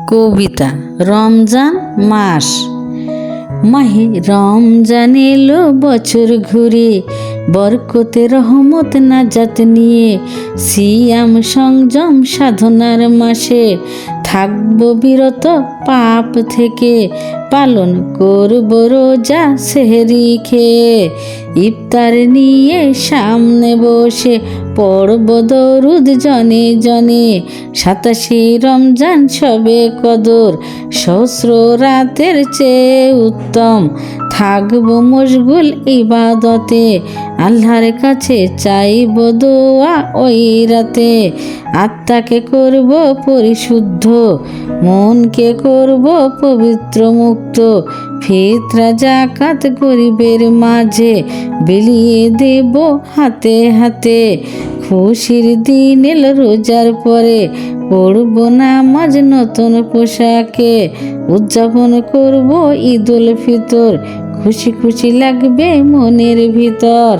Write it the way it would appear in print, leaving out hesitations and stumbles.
কবিতা রমজান মাস। মাহে রমজান এলো বছর ঘুরে, বরকতে রহমত নাজাত নিয়ে। সিয়াম সংযম সাধনার মাসে, থাকবো বিরত পাপ থেকে। পালন করব রোজা সেহরি খেয়ে, ইফতার নিয়ে সামনে বসে পড়ব দরুদ জনে জনে। 87 রমজান সবে কদর, সহস্র রাতের চেয়ে উত্তম। থাকবো মশগুল ইবাদতে, আল্লাহর কাছে চাইব দোয়া ওই রাতে। আত্মাকে করব পরিশুদ্ধ, মনকে করব পবিত্র মুক্ত। ফিতরা জাকাত গরিবের মাঝে, বিলিয়ে দেব হাতে হাতে। খুশির দিন এলো রোজার পরে, পড়ব নামাজ নতুন পোশাকে। উদযাপন করব ঈদুল ফিতর, খুশি খুশি লাগবে মনের ভিতর।